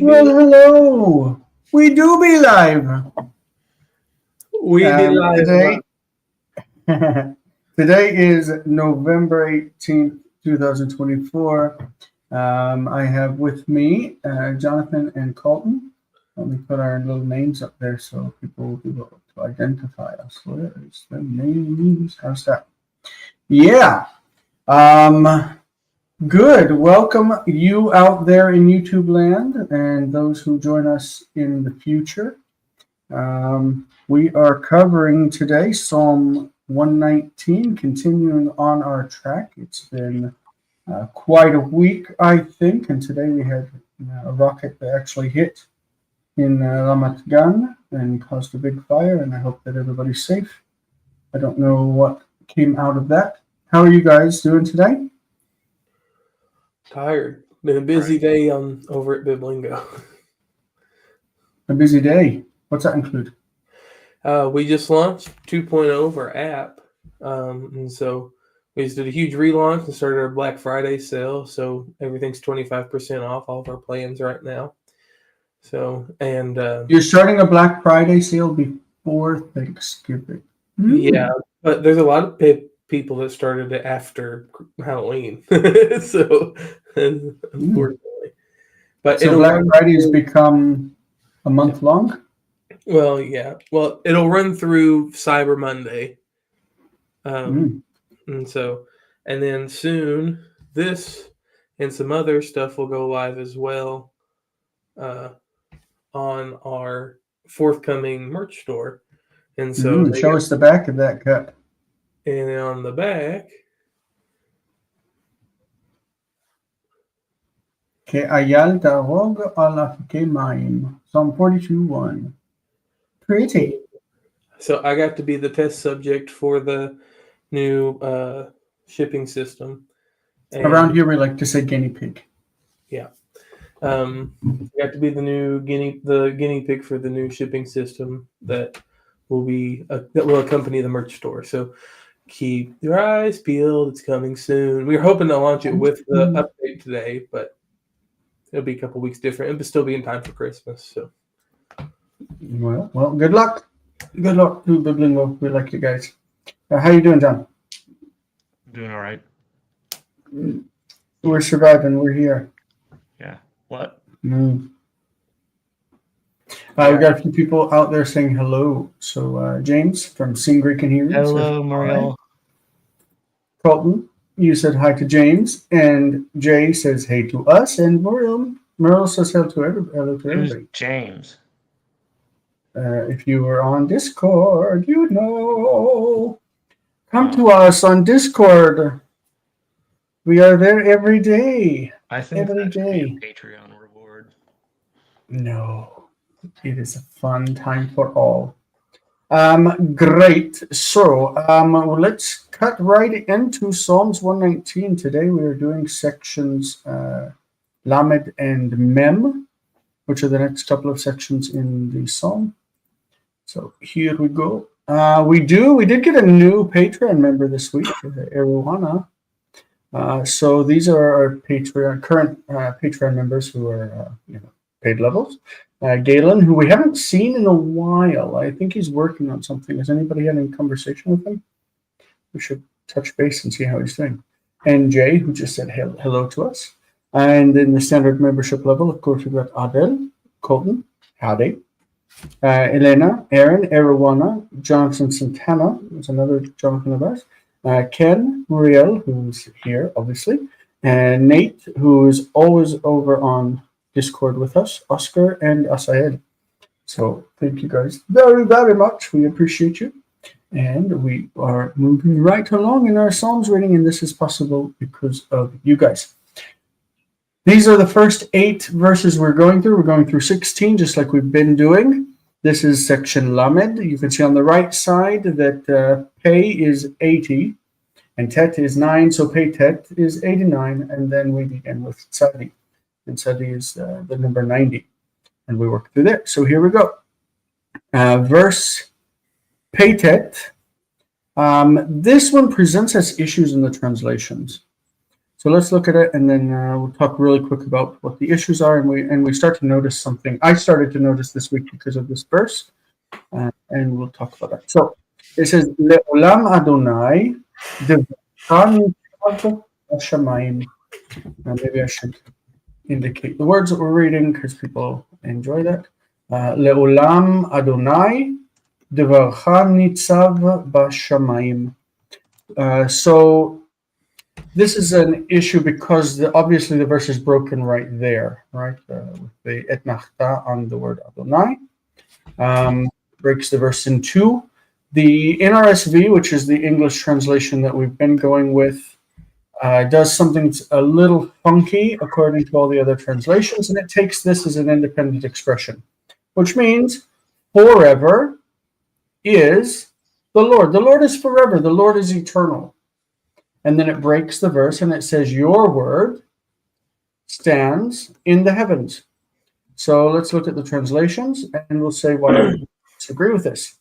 Well, hello. We do be live. We be live. Today, today is November 18th, 2024. I have with me Jonathan and Colton. Let me put our little names up there so people will be able to identify us. Where's the names? How's that? Yeah. Good. Welcome you out there in YouTube land and those who join us in the future. We are covering today Psalm 119, continuing on our track. It's been quite a week, I think, and today we had a rocket that actually hit in Ramat Gan and caused a big fire, and I hope that everybody's safe. I don't know what came out of that. How are you guys doing today? Tired. Been a busy day over at Biblingo. A busy day. What's that include? We just launched 2.0 of our app. And so we just did a huge relaunch and started our Black Friday sale. So everything's 25% off all of our plans right now. So, and you're starting a Black Friday sale before Thanksgiving. Yeah, but there's a lot of people that started it after Halloween. So, unfortunately. But so Black Friday has become a month long? Well, yeah. Well, it'll run through Cyber Monday. And so, and then soon this and some other stuff will go live as well on our forthcoming merch store. And so show us the back of that cup. And on the back, 𝗥𝗘𝗦𝗘𝗥𝗩𝗘, Psalm 42:1. Pretty. So I got to be the test subject for the new shipping system. And around here, we like to say guinea pig. Yeah. I got to be the guinea pig for the new shipping system that will accompany the merch store. So keep your eyes peeled. It's coming soon. We were hoping to launch it with the update today, but it'll be a couple weeks different. It'll still be in time for Christmas. So, well, good luck. Good luck to Biblingo. We like you guys. How you doing, John? Doing all right. We're surviving. We're here. Yeah. What? We got a few people out there saying hello. So James from Sing Greek and Hear. Hello, Muriel. Colton, you said hi to James, and Jay says hey to us, and Muriel says hello to everybody. Who's James? If you were on Discord, you know. Come to us on Discord. We are there every day. I think every day. A Patreon reward. No, it is a fun time for all. Great. So let's cut right into Psalms 119. Today we are doing sections Lamed and Mem, which are the next couple of sections in the psalm. So here we go. We did get a new Patreon member this week, 𝗟𝗓𝗦𝗘𝗥𝗓𝗏. So these are our current Patreon members who are paid levels. Galen, who we haven't seen in a while. I think he's working on something. Has anybody had any conversation with him? We should touch base and see how he's doing. And Jay, who just said hello to us. And in the standard membership level, of course, we've got Adel, Colton, Howdy, Elena, Aaron, Arowana, Jonathan Santana, who's another Jonathan of ours, Ken, Muriel, who's here, obviously, and Nate, who is always over on Discord with us, Oscar, and Asael. So thank you guys very, very much. We appreciate you. And we are moving right along in our Psalms reading, and this is possible because of you guys. These are the first 8 verses we're going through. We're going through 16, just like we've been doing. This is section Lamed. You can see on the right side that Pei is 80, and Tet is 9, so Pei Tet is 89, and then we begin with Tzadi. And Tzadi is the number 90, and we work through there. So here we go. Verse Pei Tet. This one presents us issues in the translations. So let's look at it, and then we'll talk really quick about what the issues are, and we start to notice something. I started to notice this week because of this verse, and we'll talk about that. So it says, "Le'olam Adonai devarcha nitzav b'shamayim." Maybe I should indicate the words that we're reading because people enjoy that. Le'olam Adonai devarcha nitzav b'shamayim. So this is an issue because obviously the verse is broken right there, right? With the etnachta on the word Adonai. Breaks the verse in two. The NRSV, which is the English translation that we've been going with, does something that's a little funky according to all the other translations, and it takes this as an independent expression, which means forever is the Lord. The Lord is forever. The Lord is eternal. And then it breaks the verse and it says, your word stands in the heavens. So let's look at the translations and we'll say why I disagree with this.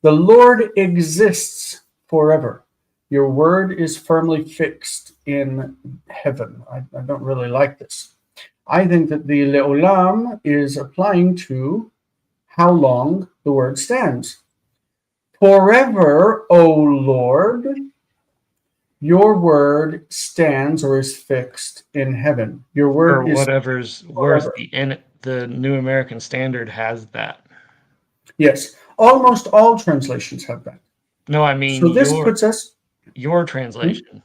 The Lord exists forever. Your word is firmly fixed in heaven. I don't really like this. I think that the le'olam is applying to how long the word stands. Forever, O Lord, your word stands or is fixed in heaven. Your word or is whatever's forever. worth. The New American Standard has that. Yes, almost all translations have that. No, I mean So this puts us. your translation.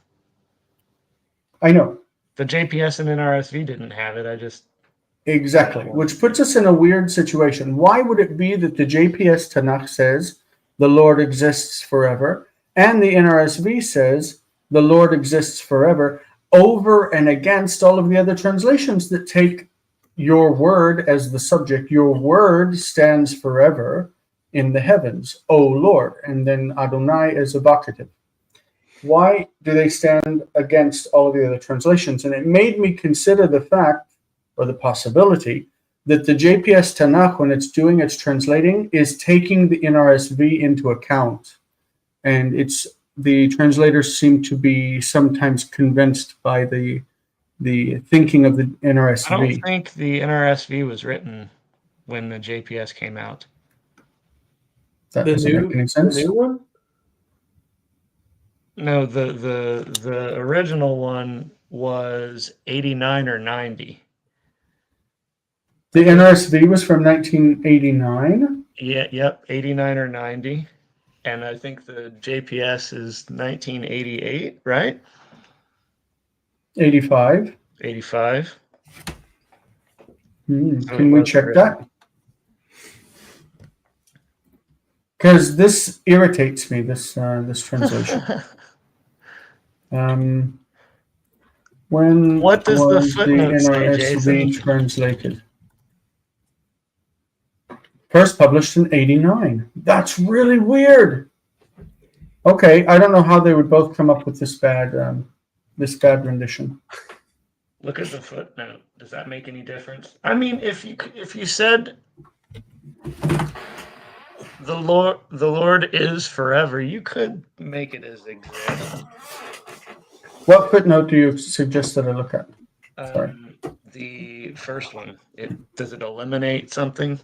I know. The JPS and NRSV didn't have it. Exactly, which puts us in a weird situation. Why would it be that the JPS Tanakh says the Lord exists forever, and the NRSV says the Lord exists forever, over and against all of the other translations that take your word as the subject? Your word stands forever in the heavens, O Lord, and then Adonai as a vocative. Why do they stand against all of the other translations? And it made me consider the fact, or the possibility, that the JPS Tanakh, when it's doing its translating, is taking the NRSV into account. And the translators seem to be sometimes convinced by the thinking of the NRSV. I don't think the NRSV was written when the JPS came out. That doesn't make any sense. The new one? No, the original one was 89 or 90. The NRSV was from 1989. Yeah, yep, 89 or 90. And I think the JPS is 1988, right? 85. 85. Can we check that? Because this irritates me, this translation. When What does the was footnote say, NRSV Jason? translated? First published in 89. That's really weird. Okay, I don't know how they would both come up with this bad rendition. Look at the footnote. Does that make any difference? I mean, if you said the Lord is forever, you could make it as exists. What footnote do you suggest that I look at? Sorry. The first one. Does it eliminate something?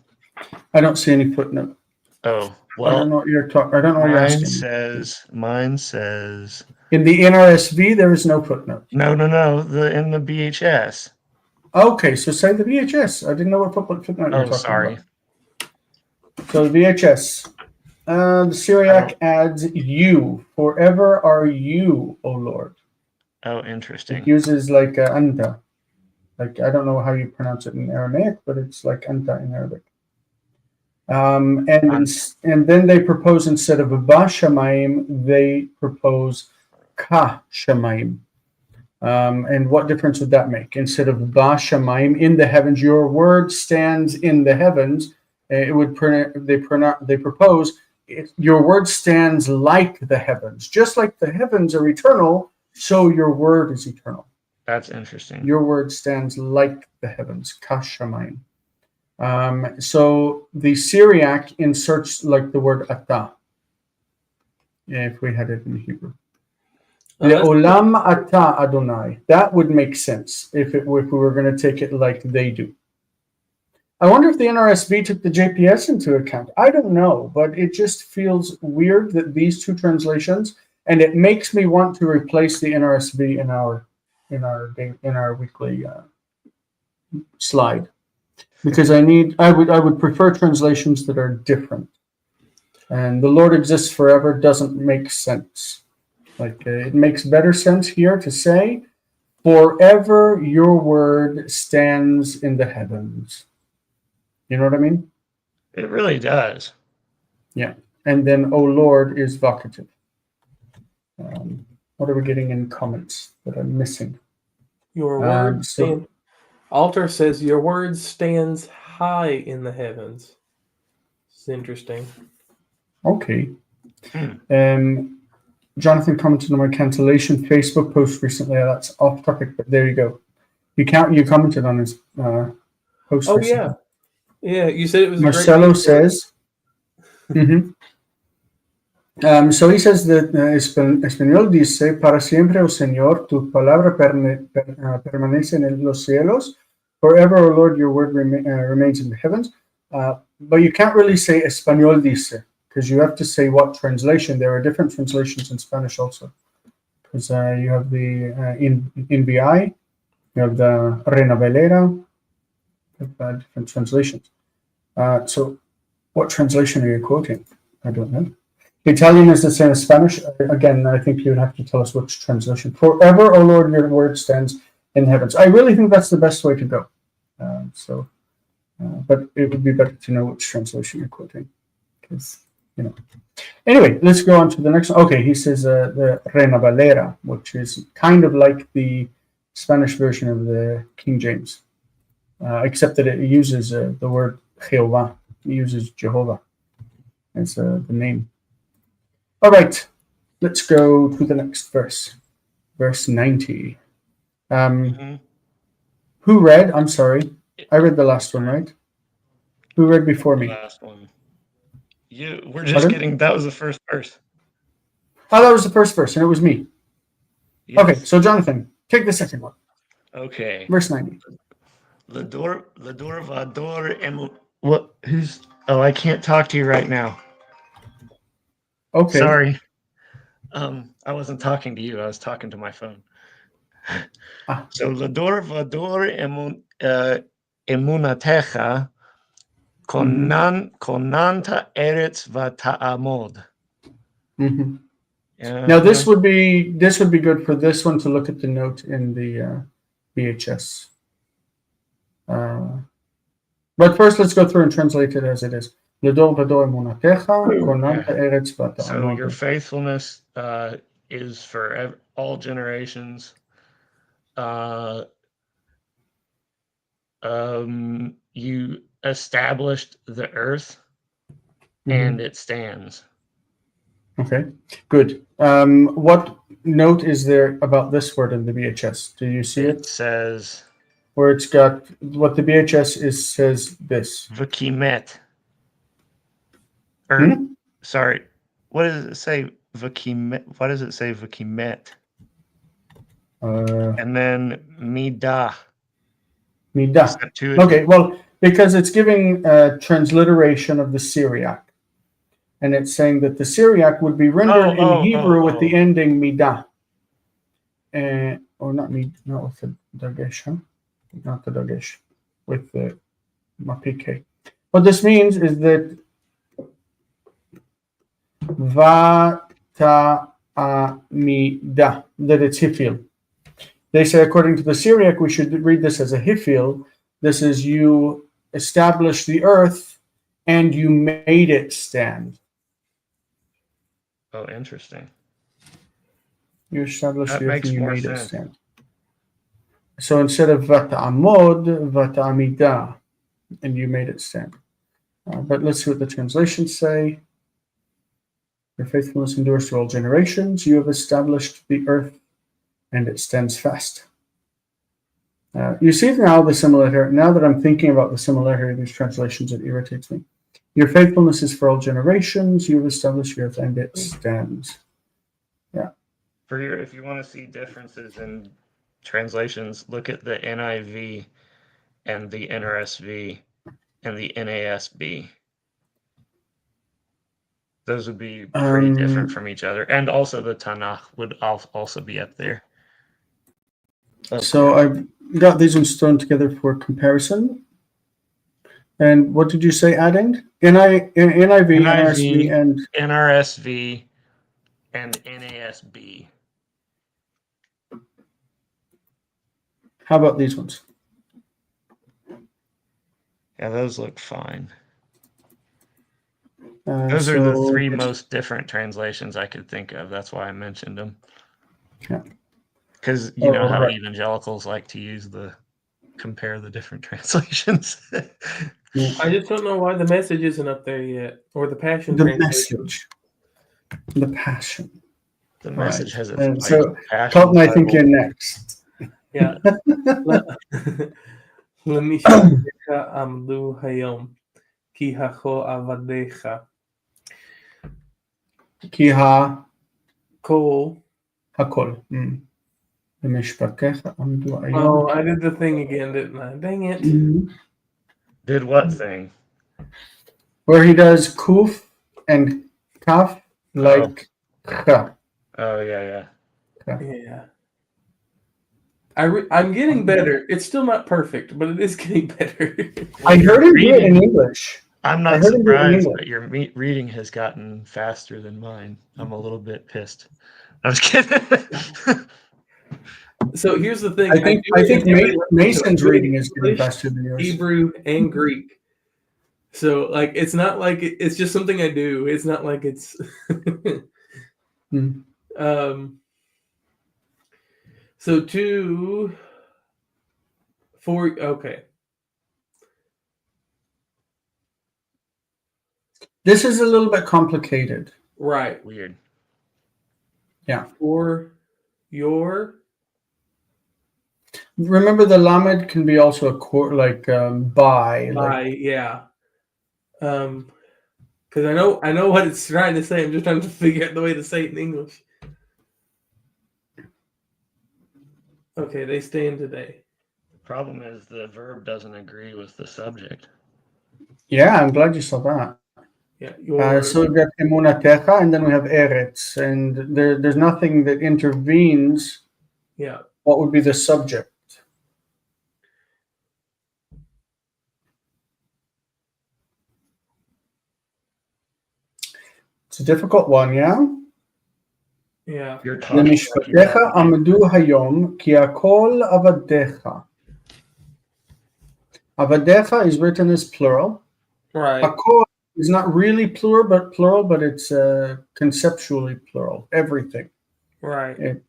I don't see any footnote. Oh, I don't well, know what you're talking. I don't know what you're asking. mine says In the NRSV, there is no footnote. no. In the BHS. Okay, so say the VHS. I didn't know what footnote you're talking Sorry. about. So the VHS. The Syriac adds you. Forever are you, O Lord. Oh, interesting. It uses like anta. Like, I don't know how you pronounce it in Aramaic, but it's like anta in Arabic. And then they propose, instead of ba shamayim, they propose ka shamayim. And what difference would that make? Instead of ba shamayim, in the heavens, your word stands in the heavens. It would they propose your word stands like the heavens, just like the heavens are eternal. So your word is eternal. That's interesting. Your word stands like the heavens, ka shamayim. So the Syriac inserts like the word ata, if we had it in Hebrew. Le'olam ata Adonai. That would make sense if we were going to take it like they do. I wonder if the NRSV took the JPS into account. I don't know, but it just feels weird that these two translations, and it makes me want to replace the NRSV in our weekly slide, because I would prefer translations that are different. And the Lord exists forever doesn't make sense. Like it makes better sense here to say, forever your word stands in the heavens. You know what I mean? It really does. Yeah. And then, O Lord, is vocative. What are we getting in comments that I'm missing? Your word stands. Alter says your word stands high in the heavens. It's interesting. Okay. Jonathan commented on my cancellation Facebook post recently. That's off topic, but there you go. You commented on his post. Oh recently. yeah. Yeah, you said it was Marcelo a great says. So he says that Español dice, para siempre, oh Señor, tu palabra permanece en los cielos. Forever, O Lord, your word remains in the heavens. But you can't really say Español dice, because you have to say what translation. There are different translations in Spanish also. Because you have the in BI, you have the Reina Valera, different translations. So what translation are you quoting? I don't know. Italian is the same as Spanish. Again, I think you would have to tell us which translation. Forever, O Lord, your word stands in heavens. I really think that's the best way to go. But it would be better to know which translation you're quoting. Because, Anyway, let's go on to the next one. Okay, he says the Reina Valera, which is kind of like the Spanish version of the King James. Except that it uses the word Jehovah. It uses Jehovah as the name. All right, let's go to the next verse. Verse 90. Who read? I'm sorry. I read the last one, right? Who read before me? The last one. We're just getting, that was the first verse. Oh, that was the first verse, and it was me. Yes. Okay, so Jonathan, take the second one. Okay. Verse 90. Lador vador what? Who's? Oh, I can't talk to you right now. Okay. Sorry. I wasn't talking to you. I was talking to my phone. So Lador vador emunatecha konanta eretz vata'amod. Now this would be good for this one to look at the note in the VHS. But first, let's go through and translate it as it is. So your faithfulness is for all generations. You established the earth, and it stands. Okay, good. What note is there about this word in the VHS? Do you see it? It says, where it's got what the VHS is says this. 𝗥𝗘𝗦𝗘𝗥𝗡. Sorry, what does it say? 𝗥𝗘𝗦𝗃. What does it say? 𝗥𝗘𝗦𝗃. And then midah. Midah. Okay, well, because it's giving a transliteration of the Syriac. And it's saying that the Syriac would be rendered in Hebrew with the ending midah. Or not with the dagesh, huh? Not the dagesh, with the mapike. What this means is that vata'amidah, that it's hifil. They say, according to the Syriac, we should read this as a hifil. This is you established the earth and you made it stand. Oh, interesting. You established the earth and you made it stand. So instead of vata'amod, vata'amidah, and you made it stand. But let's see what the translations say. Your faithfulness endures to all generations. You have established the earth and it stands fast. You see now the similarity. Now that I'm thinking about the similarity of these translations, it irritates me. Your faithfulness is for all generations. You have established the earth and it stands. Yeah. if you want to see differences in translations, look at the NIV and the NRSV and the NASB. Those would be pretty different from each other. And also the Tanakh would also be up there. So I've got these ones thrown together for comparison. And what did you say, adding? NIV, NRSV, and NRSV and NASB. How about these ones? Yeah, those look fine. Those are the three most different translations I could think of. That's why I mentioned them. Yeah. Because you know how evangelicals like to compare the different translations. I just don't know why the message isn't up there yet, or the Passion The translation. message. The Passion. The message has a so Passion. Colton, I think you're next. Yeah. 𝗥𝗘𝗦𝗡𝗥𝗩𝗘 𝗥𝗑𝗦𝗡𝗥 Kiha Cole. Hakol. B'mishpatecha amdu ayom. Oh, I did the thing again, didn't I? Dang it. Did what thing? Where he does kuf and kaf like cha. Oh, yeah. Yeah. I'm getting better. It's still not perfect, but it is getting better. I heard him do it in English. I'm not surprised, but your reading has gotten faster than mine. I'm a little bit pissed. I was kidding. So here's the thing. I think Mason's reading is getting faster than yours. Hebrew and Greek. So like, it's not like it's just something I do. It's not like it's. So 2, 4. Okay. This is a little bit complicated. Right. Weird. Yeah. For your. Remember, the lamed can be also a by. Yeah. Because I know what it's trying to say. I'm just trying to figure out the way to say it in English. Okay, they stand today. The problem is the verb doesn't agree with the subject. Yeah, I'm glad you saw that. Yeah. So we've got emunatecha, and then we have eretz, and there's nothing that intervenes. Yeah. What would be the subject? It's a difficult one, yeah? Yeah. למשפטיך עמדו היום כי הכל עבדיך. Avadecha is written as plural. Right. Hakol is not really plural, but it's conceptually plural. Everything. Right.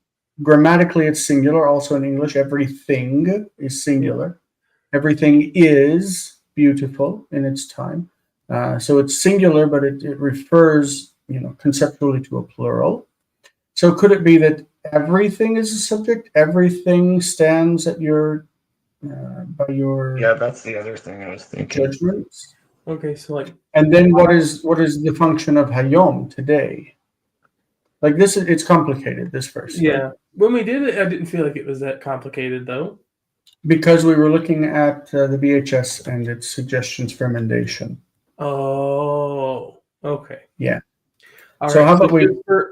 Grammatically, it's singular. Also in English, everything is singular. Everything is beautiful in its time. So it's singular, but it refers, conceptually to a plural. So could it be that everything is a subject? Everything stands at your by your that's the other thing I was thinking. Judgments. Okay, so and then what is the function of hayom today? Like this, it's complicated. This verse. Yeah, right? When we did it, I didn't feel like it was that complicated though. Because we were looking at the BHS and its suggestions for emendation. Oh, okay. Yeah. All so right, how about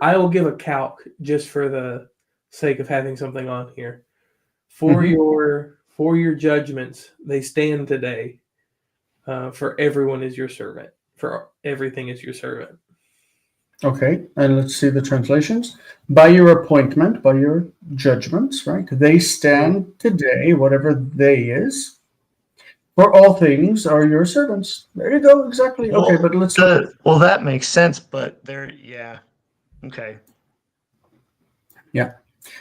I will give a calc just for the sake of having something on here. For your judgments, they stand today. For everyone is your servant. For everything is your servant. Okay, and let's see the translations. By your appointment, by your judgments, right? They stand today, whatever they is. For all things are your servants. There you go, exactly. Well, okay, but let's well, that makes sense, but okay. Yeah.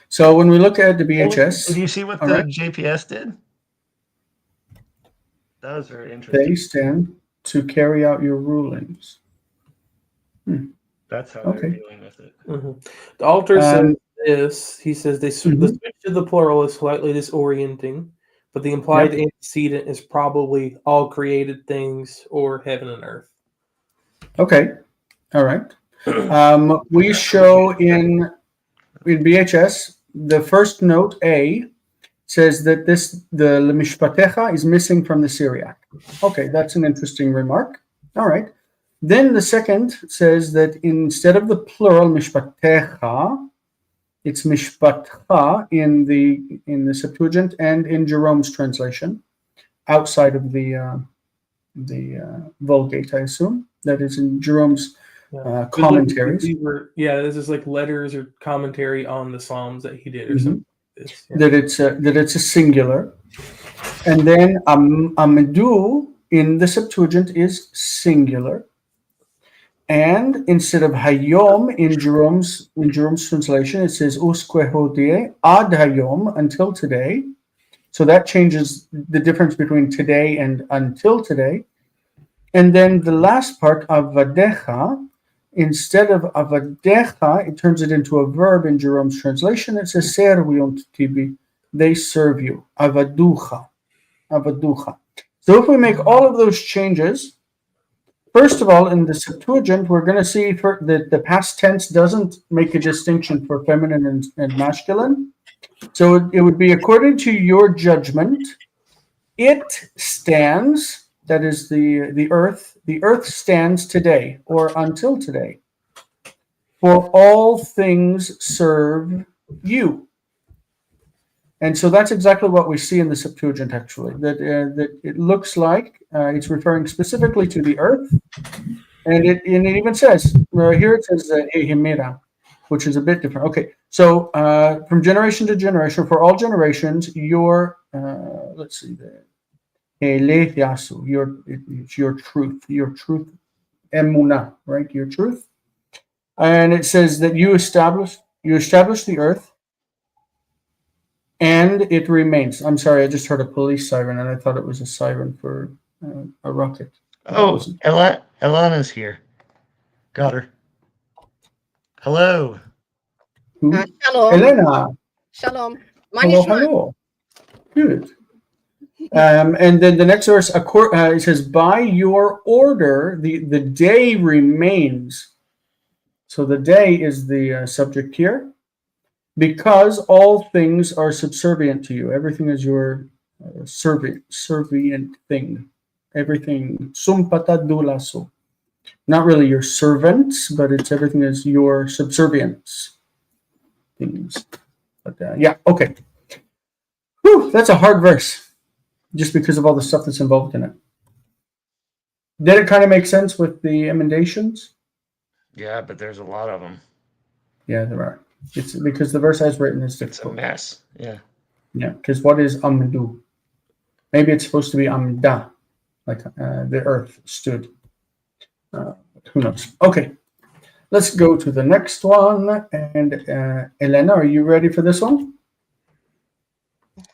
So when we look at the BHS, did you see what the JPS did? That was very interesting. They stand to carry out your rulings. That's how they're dealing with it. The altar says this. He says the switch to the plural is slightly disorienting, but the implied antecedent is probably all created things or heaven and earth. Okay. All right. We show in in BHS, the first note A says that the lemishpatecha is missing from the Syriac. Okay, that's an interesting remark. All right. Then the second says that instead of the plural mishpatecha, it's mishpatcha in the Septuagint and in Jerome's translation, outside of the Vulgate, I assume. That is in Jerome's commentaries. This is like letters or commentary on the Psalms that he did, or something. That it's a singular, and then amidu in the Septuagint is singular, and instead of hayom in Jerome's translation, it says 𝗥𝗘𝗦𝗘𝗥𝗩𝗘 ad hayom, until today. So that changes the difference between today and until today. And then the last part, avadecha, instead of avadecha, it turns it into a verb in Jerome's translation. It says 𝗟𝗜𝗦𝗘𝗢𝗙, they serve you. Avaducha. So if we make all of those changes, first of all, in the Septuagint, we're going to see that the past tense doesn't make a distinction for feminine and masculine. So it would be according to your judgment, it stands, that is the earth stands today or until today. For all things serve you. And so that's exactly what we see in the Septuagint, actually, that it looks like it's referring specifically to the earth. And it even says, here it says 𝗥𝗜𝗦𝗘𝗥𝗡, which is a bit different. Okay, so from generation to generation, for all generations, your, let's see, it's your truth, emunah, right? Your truth. And it says that you establish the earth, and it remains. I'm sorry, I just heard a police siren, and I thought it was a siren for a rocket. Oh, Elana's here. Got her. Hello. Shalom. Elena. Shalom. Hello. Good. And then the next verse, it says, by your order, the day remains. So the day is the subject here. Because all things are subservient to you. Everything is your servient thing. Everything. Sumpata dulaso. Not really your servants, but everything is your subservience things. But yeah, okay. Whew, that's a hard verse, just because of all the stuff that's involved in it. Did it kind of make sense with the emendations? Yeah, but there's a lot of them. Yeah, there are. It's because the verse as written is difficult. It's a mess. Yeah. Yeah, because what is amdu? Maybe it's supposed to be amda, like the earth stood. Who knows? Okay, let's go to the next one. And Elena, are you ready for this one?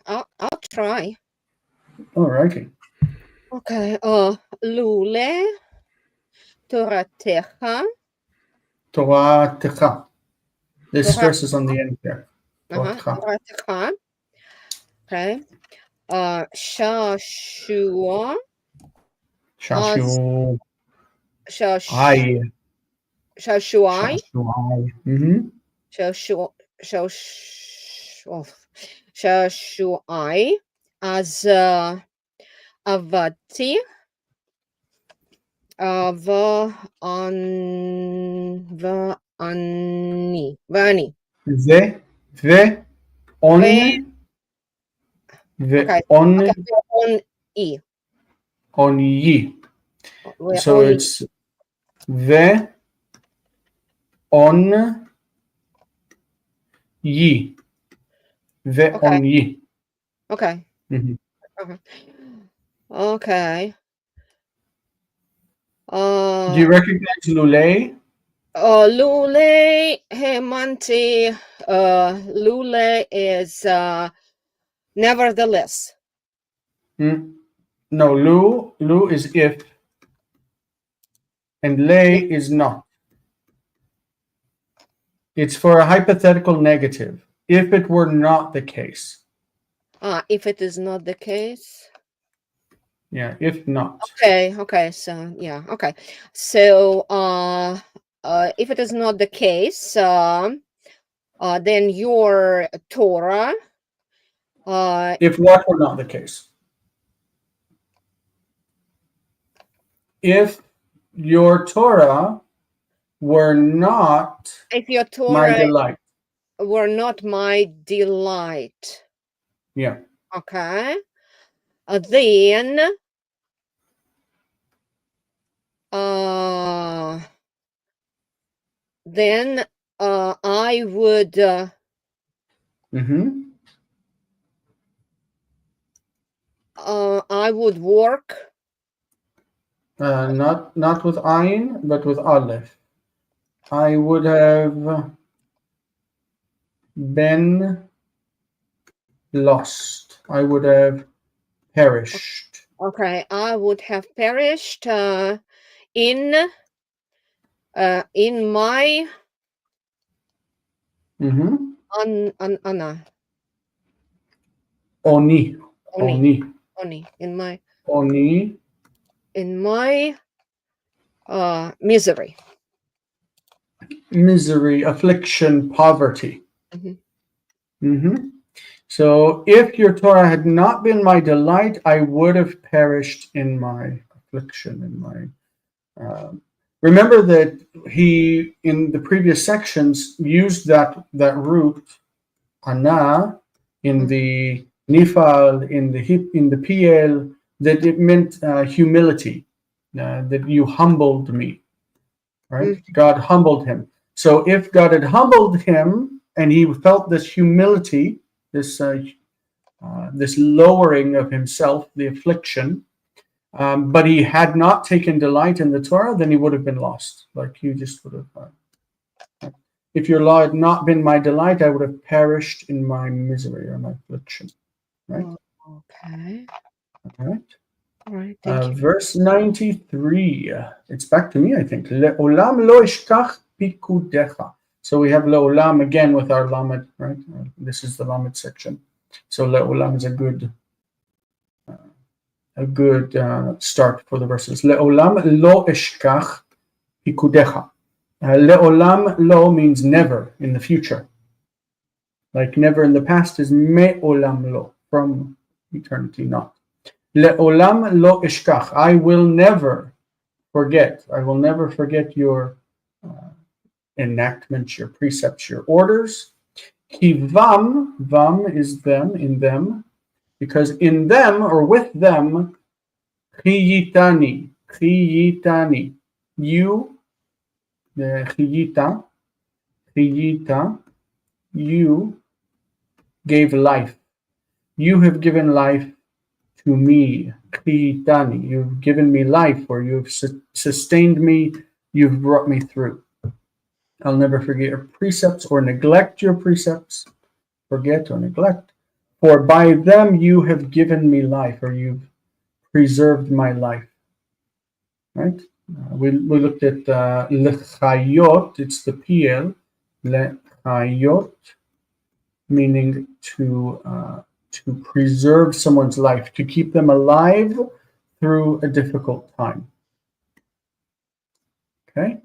I'll try. All righty. Okay. Lule Toratecha. Toratecha. This stress is on the end there. Toratecha. Okay. Shashua. Shashu. Shashuai. Shashuai. Mm-hmm. Shashuai as avati vani on yi. So it's ve on yi. Ve on yi. Okay. Mm-hmm. Okay. Do you recognize lule? Lule hemanti. Lule is nevertheless. No, lu is if, and lay is not. It's for a hypothetical negative. If it were not the case. If it is not the case. Yeah, if not. Okay. So yeah, okay. So if it is not the case, then your Torah. If what were not the case? If your Torah were not if your my Torah delight. were not my delight. Yeah. Okay. Then I would Mm-hmm. I would work. Not with ayin, but with aleph. I would have been lost. I would have perished. Okay, I would have perished in my Mm-hmm. Anna. Oni. Oni. Oni. In my Oni. misery. Misery, affliction, poverty. Mm-hmm. Mm-hmm. So if your Torah had not been my delight, I would have perished in my affliction, in my remember that he, in the previous sections, used that root, ana, in the nifal, in the PL, that it meant humility, that you humbled me, right? God humbled him. So if God had humbled him and he felt this humility, this lowering of himself, the affliction, but he had not taken delight in the Torah, then he would have been lost. Like you just would have. If your law had not been my delight, I would have perished in my misery or my affliction. Right? Okay. All right. All right. Thank you. Verse 93. It's back to me, I think. Le'olam lo eshkach pikudecha. So we have le'olam again with our lamed, right? This is the lamed section. So le'olam is a good start for the verses. Le'olam lo eshkach pikudecha. Le'olam lo means never in the future. Like never in the past is me'olam lo, from eternity not. Le'olam lo eshkach. I will never forget. I will never forget your enactments, your precepts, your orders. Ki vam is them, in them, because in them or with them, chiyitani, you, chiyita, you gave life. You have given life to me. Chiyitani, you've given me life, or you've sustained me, you've brought me through. I'll never forget your precepts or neglect your precepts, forget or neglect, for by them you have given me life, or you've preserved my life. Right? We looked at lechayot, it's the PL, lechayot, meaning to preserve someone's life, to keep them alive through a difficult time. Okay,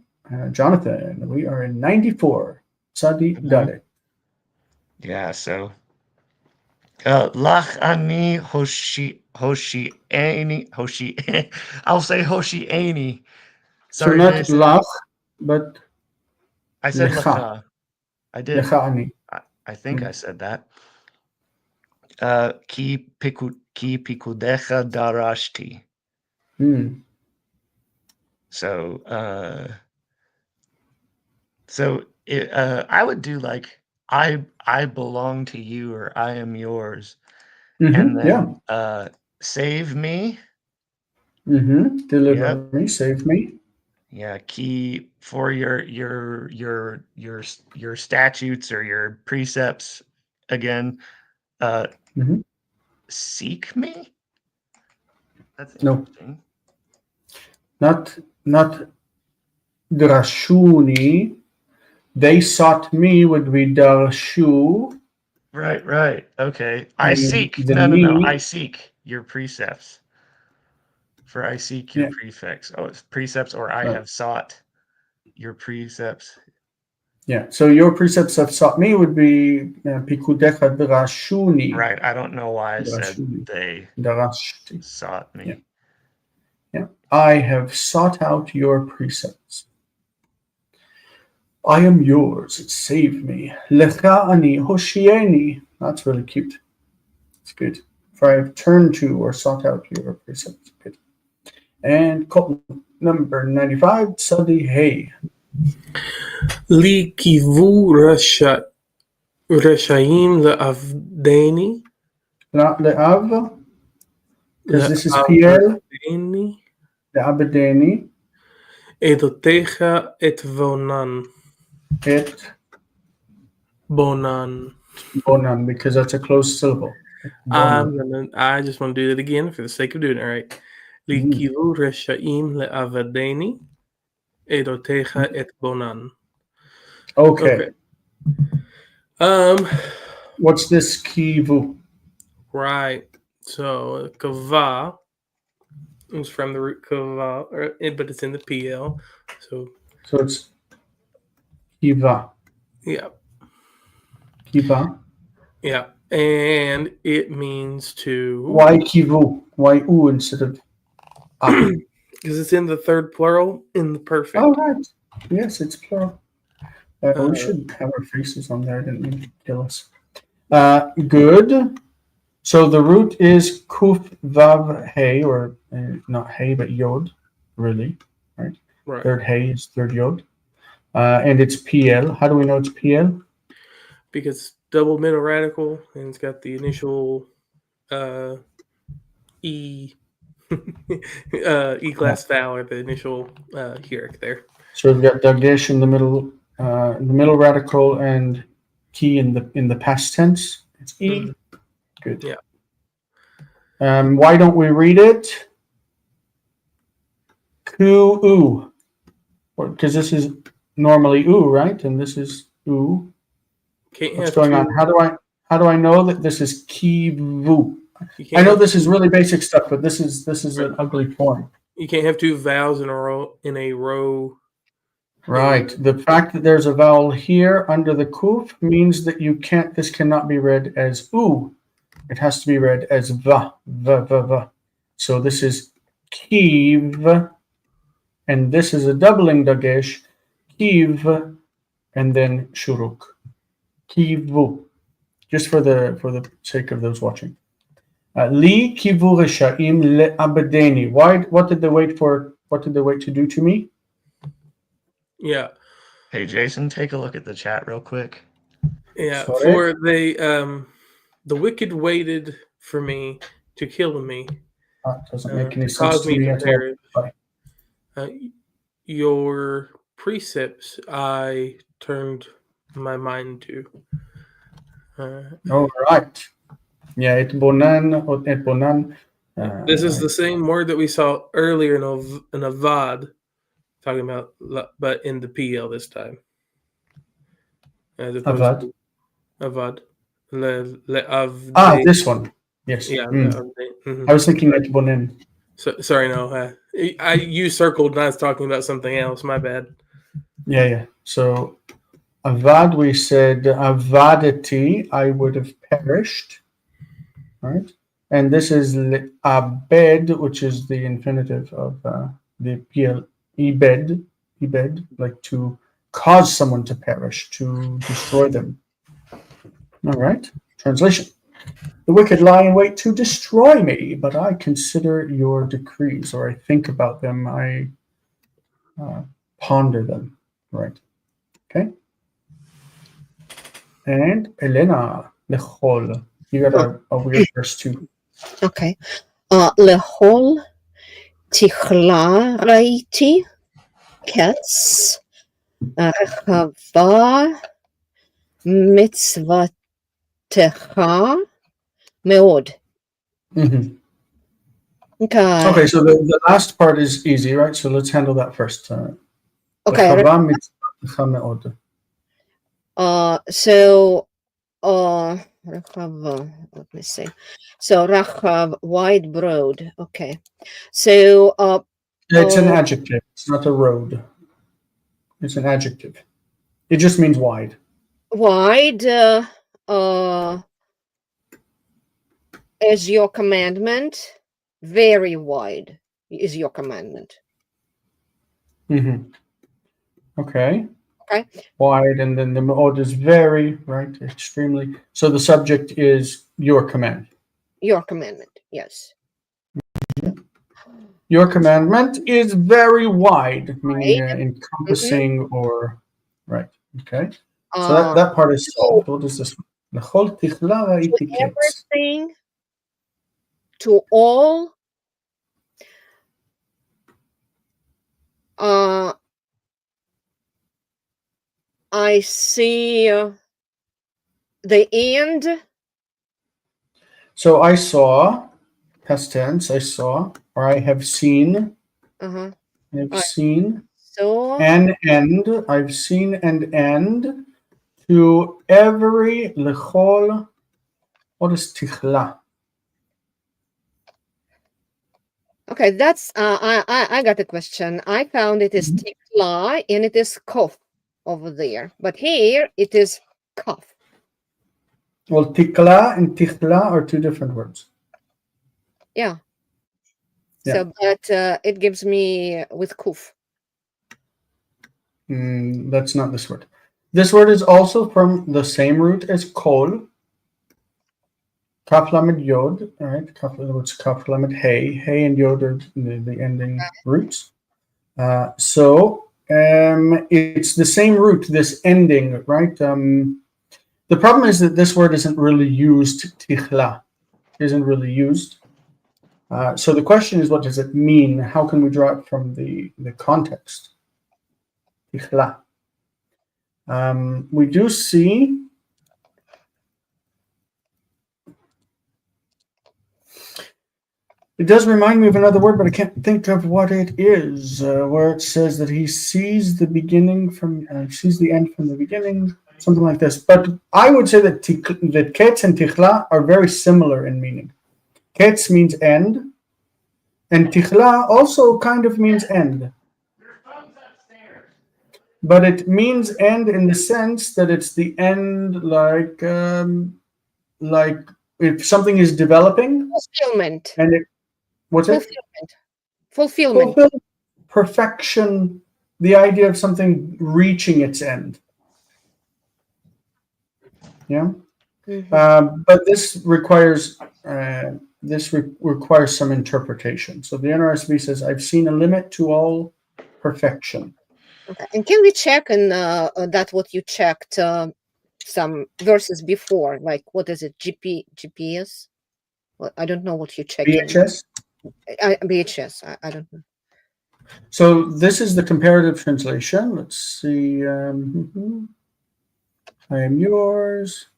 Jonathan, we are in 94. Tzadi Dalet. Yeah, so Lach ani hoshi I'll say Hoshi'ani. So Sorry, not Jason. lach, but I said lecha. Lacha. I did. Lecha ani. I think I said that. Ki pikudecha darashti. So I would do like I belong to you, or I am yours, and then save me. Deliver me, save me. Yeah, key for your statutes or your precepts again. Seek me. That's interesting. Not drashuni. They sought me would be darshu. Right. Okay. I And seek. the No. me- I seek your precepts. For I seek your precepts. Oh, it's precepts, or I have sought your precepts. Yeah. So your precepts have sought me would be 𝗥𝗘𝗦𝗘𝗥𝗡𝗢. Right. I don't know why I said Darashuni. they Darashti. sought me. Yeah. Yeah. I have sought out your precepts. I am yours. Save me. 𝗥𝗘𝗦𝗚𝗛𝗡 hoshieni. That's really cute. It's good. For I have turned to or sought out your precepts. Good. And number 95, tzadi hey. 𝗥𝗘𝗦𝗧𝗔𝗧𝗜𝗢 רשעים לעבדני. Not le'av, because this is PL. Le'abedeni. 𝗥𝗘𝗦𝗡𝗏 Et bonan. bonan, because that's a closed syllable. I just want to do that again for the sake of doing it right. 𝗥𝗘𝗦 רשעים לעבדני, 𝗥𝗘𝗦𝗡 Okay. Okay. What's this kivu? Right. So kava is from the root kava, but it's in the PL. So it's kiva. yeah. Kiva. Yeah. And it means to. Why kivu? Why u instead of a? Because it's in the third plural in the perfect. Oh, right. Yes, it's plural. We should have our faces on there. I didn't mean to kill us. Good. So the root is kuf vav hey, or not hey, but yod, really, right? Right. Third hey is third yod. And it's PL. How do we know it's PL? Because it's double middle radical, and it's got the initial E class vowel, or the initial hierarchy there. So we've got dagesh in the middle radical, and key in the past tense. It's E. Mm-hmm. Good. Yeah. Why don't we read it? Ku-u. Because this is normally u, right? And this is u. What's going on? How do I know that this is kivu? I know this is really basic stuff, but this is an ugly form. You can't have two vowels in a row. Right. The fact that there's a vowel here under the kuf means that this cannot be read as u. It has to be read as va. So this is kiv, and this is a doubling dagesh, kiv, and then shuruk. Kivu. Just for the sake of those watching. Li kivu reshaim le'abedeni. What did they wait for? What did they wait to do to me? Yeah. Hey, Jason, take a look at the chat real quick. Yeah. Sorry? For the wicked waited for me to kill me. That doesn't make any sense cause to me me to at all. perish. Your precepts I turned my mind to. All right. Yeah, et bonan. This is the same word that we saw earlier in avad, talking about, but in the PL this time. As opposed Avad. to avad. This one. Yes. Yeah. Mm. I was thinking et bonen. Sorry, no. I used circled and I was talking about something else. My bad. Yeah. So avad, we said avadati, I would have perished. Right? And this is abed, which is the infinitive of the PL, ibed, like to cause someone to perish, to destroy them. All right. Translation. The wicked lie in wait to destroy me, but I consider your decrees, or I think about them, I ponder them. Right. Okay. And Elena, lechol. You got a weird verse too. Okay. Lechol tichla raiti ketz rechava mitzvatecha meod. Mm-hmm. Okay, so the last part is easy, right? So let's handle that first. Okay. Rachav, let me see. So Rachav, wide, broad. Okay. So it's an adjective. It's not a road. It's an adjective. It just means wide. Wide is your commandment. Very wide is your commandment. Okay. Okay. Wide, and then the mode is very, right? Extremely. So the subject is your command. Your commandment, yes. Your commandment is very wide, meaning encompassing or, right. Okay. So that part is solved. What is this? Everything, to all, I see the end. So I saw, past tense, I saw, or I have seen. I have seen. So an end. I've seen an end to every lechol. What is tichla? Okay, that's I got a question. I found it is tikla and it is kof over there, but here it is kaf. Well, tikla and tichla are two different words. Yeah. So, but it gives me with kuf. That's not this word. This word is also from the same root as kol. Kaf lamed yod, right? It's kaf lamed hey. Hey and yod are the ending roots. So it's the same root, this ending, right? The problem is that this word isn't really used, tichla, isn't really used. So the question is, what does it mean? How can we draw it from the context? Tichla. We do see it does remind me of another word, but I can't think of what it is, where it says that he sees the beginning from, sees the end from the beginning, something like this. But I would say that ketz and tichla are very similar in meaning. Ketz means end, and tichla also kind of means end. But it means end in the sense that it's the end, like if something is developing. Fulfillment. And it, what's Fulfillment. Fulfillment. Perfection, the idea of something reaching its end. Yeah. But this requires requires some interpretation. So the NRSV says, "I've seen a limit to all perfection." Okay. And can we check that what you checked some verses before, like what is it, GPS? Well, I don't know what you checked. VHS. VHS. I don't know. So this is the comparative translation. Let's see. I am yours.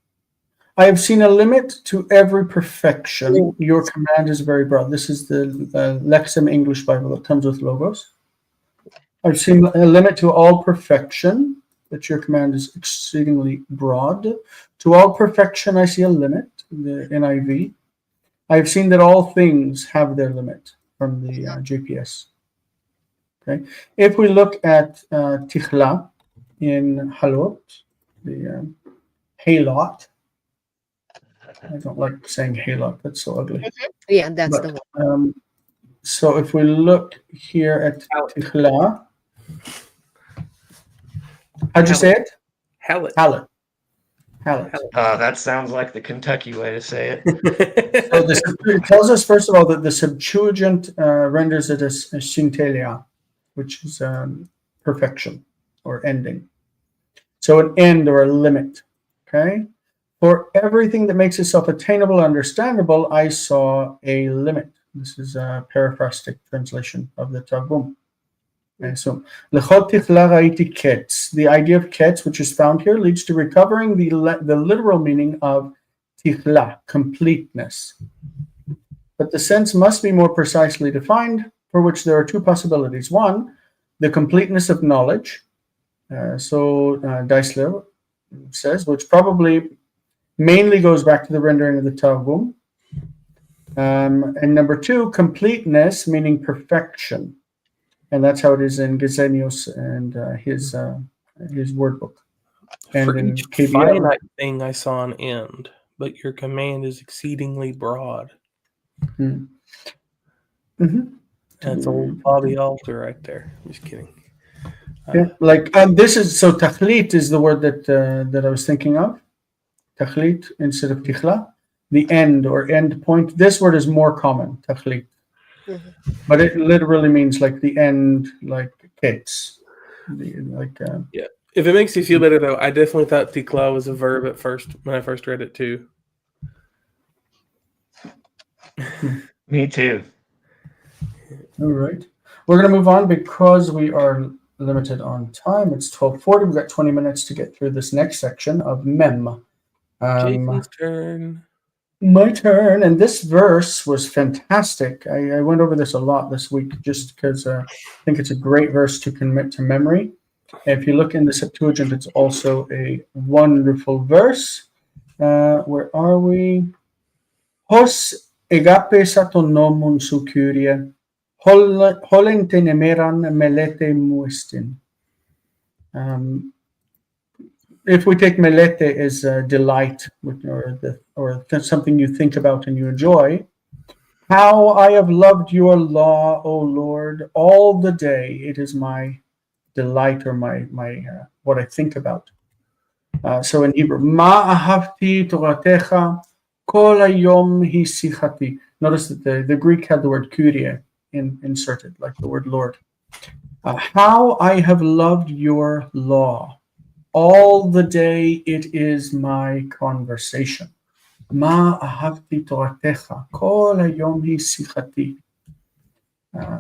I have seen a limit to every perfection. Your command is very broad. This is the Lexham English Bible that comes with logos. I've seen a limit to all perfection, that your command is exceedingly broad. To all perfection, I see a limit, the NIV. I've seen that all things have their limit, from the GPS. Okay. If we look at tichla in halot, the halot, I don't like saying halot, that's so ugly. Yeah, that's the one. So if we look here at tichla, how'd you say it? Halot. Halot. Halot. That sounds like the Kentucky way to say it. So it tells us, first of all, that the Septuagint renders it as syntelia, which is perfection or ending. So an end or a limit. Okay. For everything that makes itself attainable, understandable, I saw a limit. This is a paraphrastic translation of the Targum. And so, the idea of ketz, which is found here, leads to recovering the literal meaning of tichla, completeness. But the sense must be more precisely defined, for which there are two possibilities. One, the completeness of knowledge. Deisler says, which probably mainly goes back to the rendering of the Targum. And number two, completeness, meaning perfection. And that's how it is in Gesenius and his word book. And For in each KBL, finite thing I saw an end, but your command is exceedingly broad. That's old Bobby Alter right there. Just kidding. Yeah, like this is so. Tachlit is the word that I was thinking of. Tachlit instead of tichla, the end or end point. This word is more common, tachlit, but it literally means like the end, like kids, Yeah. If it makes you feel better, though, I definitely thought tikla was a verb at first when I first read it too. Me too. All right, we're gonna move on because we are limited on time. It's 12:40. We've got 20 minutes to get through this next section of mem. Jason's turn. My turn, and this verse was fantastic. I went over this a lot this week just because I think it's a great verse to commit to memory. If you look in the Septuagint, it's also a wonderful verse. Where are we? Hos 𝗥𝗚𝗦𝗘𝗥𝗡𝗚 sukuria, holen tenemeran melete muistin. If we take melete as delight, or something you think about and you enjoy, how I have loved your law, O Lord, all the day. It is my delight, or my what I think about. So in Hebrew, ma ahavti toratecha kol hayom hi sichati. Notice that the Greek had the word kurie inserted, like the word Lord. How I have loved your law. All the day it is my conversation. Ma ahavti toratecha kol hayom hi sichati.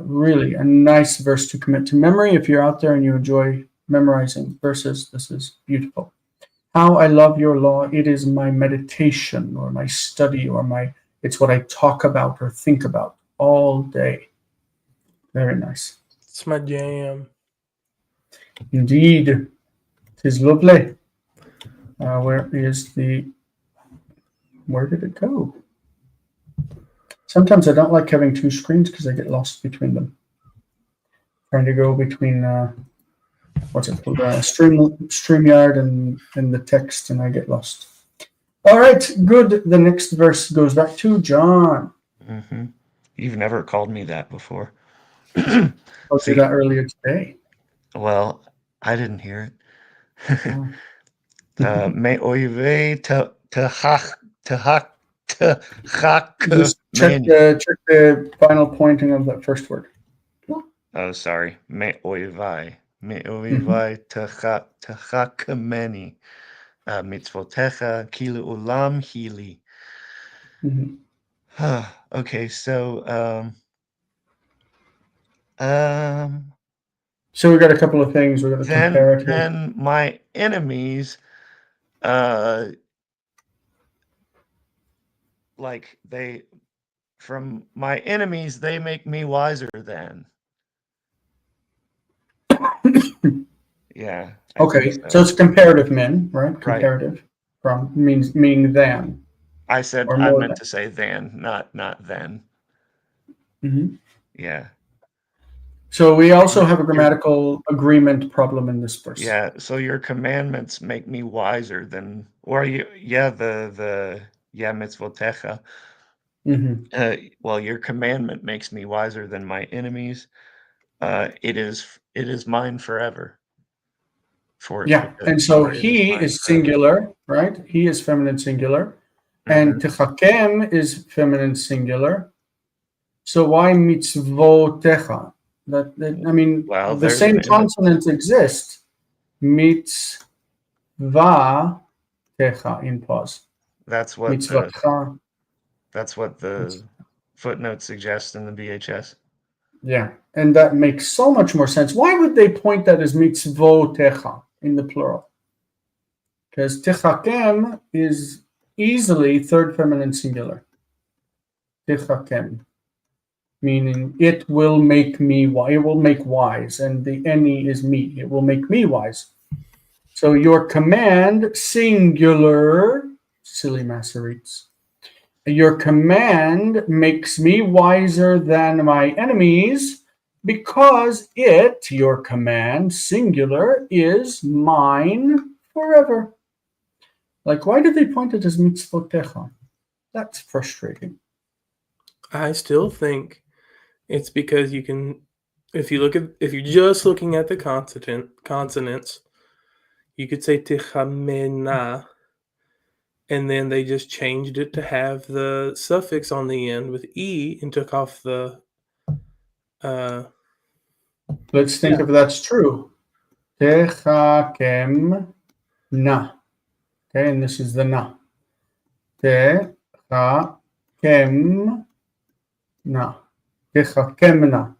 Really a nice verse to commit to memory. If you're out there and you enjoy memorizing verses, this is beautiful. How I love your law. It is my meditation or my study it's what I talk about or think about all day. Very nice. It's my jam. Indeed. It is lovely. Where did it go? Sometimes I don't like having two screens because I get lost between them. Trying to go between what's it called? StreamYard and the text, and I get lost. All right, good. The next verse goes back to John. Mm-hmm. You've never called me that before. I did that earlier today. Well, I didn't hear it. Me Just check the final pointing of that first word. Oh, sorry. Me oivai 𝗥𝗚𝗦𝗘𝗥𝗩𝗘 mitzvotecha kilu ulam hili. Okay, so so we got a couple of things. We got a comparative. Then my enemies, from my enemies, they make me wiser than. Yeah. Okay, so it's comparative men, right? Comparative from meaning than. I meant to say than, not then. Yeah. So we also have a grammatical agreement problem in this verse. Yeah. So your commandments make me wiser than, mitzvotecha. Well, your commandment makes me wiser than my enemies. It is mine forever. And so he is singular, right? He is feminine singular, and techakem is feminine singular. So why mitzvotecha? The same consonants exist. Mitzvatecha in pause. That's what the footnote suggests in the BHS. Yeah, and that makes so much more sense. Why would they point that as mitzvotecha in the plural? Because techakem is easily third feminine singular. Techakem, meaning it will make me wise. It will make wise, and the any is me. It will make me wise. So your command singular, silly Masoretes. Your command makes me wiser than my enemies because your command, singular, is mine forever. Like, why did they point it as mitzvotecha? That's frustrating. I still think it's because you can, if you're just looking at the consonants, you could say 𝗥𝗘𝗦𝗚𝗛𝗧, and then they just changed it to have the suffix on the end with e and took off the. Let's think if that's true. 𝗥𝗘𝗦𝗚𝗛𝗧. Okay, and this is the na. 𝗥𝗘𝗦𝗚𝗛𝗧.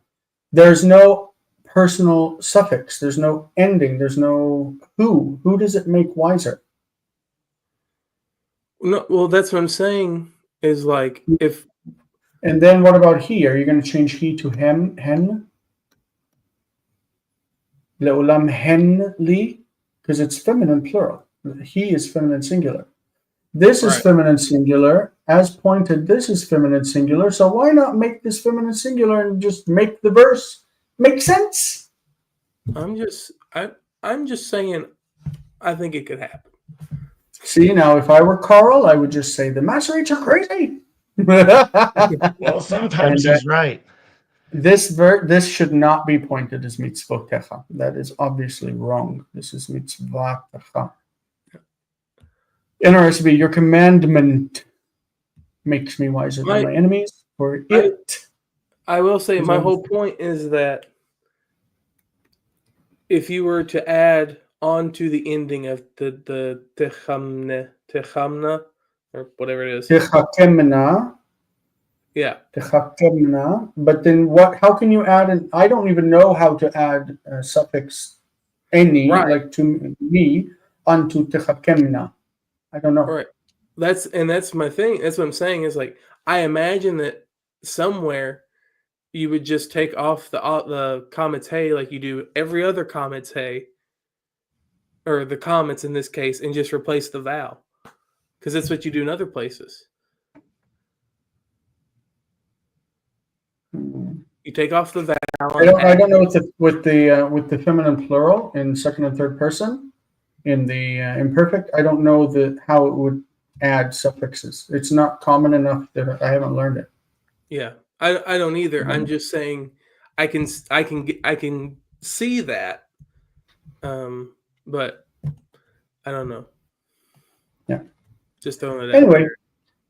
There's no personal suffix. There's no ending. There's no who. Who does it make wiser? No, well, that's what I'm saying. Is like if. And then what about he? Are you going to change he to hen? Le'olam hen li? Because it's feminine plural. He is feminine singular. This is feminine singular. As pointed, this is feminine singular. So why not make this feminine singular and just make the verse make sense? I'm just saying, I think it could happen. See, now if I were Carl, I would just say the Masoretes are crazy. Well, sometimes he's right. This should not be pointed as mitzvotecha. That is obviously wrong. This is mitzvatecha. NRSV, your commandment makes me wiser than my enemies. For it. I will say my whole point is that if you were to add onto the ending of the 𝗥𝗘𝗦𝗚𝗛𝗧, or whatever it is. 𝗥𝗘𝗦𝗚𝗛𝗃. Yeah. 𝗥𝗘𝗦𝗚. But then what? How can you add an? I don't even know how to add a suffix any, like to me, onto 𝗥𝗘𝗦𝗚. I don't know. Right. That's my thing. That's what I'm saying is like I imagine that somewhere you would just take off the 𝗥𝗚𝗦𝗃 like you do every other 𝗥𝗚𝗃, or the comments in this case, and just replace the vowel, because that's what you do in other places. You take off the vowel. I don't know with the feminine plural in second and third person in the imperfect. I don't know how it would add suffixes. It's not common enough that I haven't learned it. Yeah, I don't either. I'm just saying I can see that, but I don't know. Yeah, just throwing it anyway.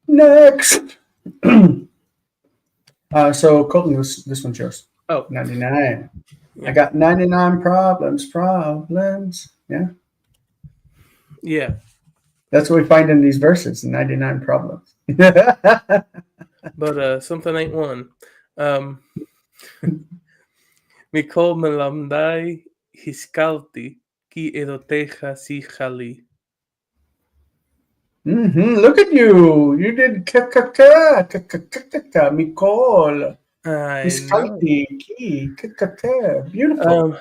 Next. So Colton, this one's yours. Oh, 99. Yeah. I got 99 problems. Yeah. Yeah. That's what we find in these verses, 99 problems. But something ain't one. Mikol melamdai hiskalti ki edoteja sichali. Look at you. You did Mikol. Hiskalti ki beautiful.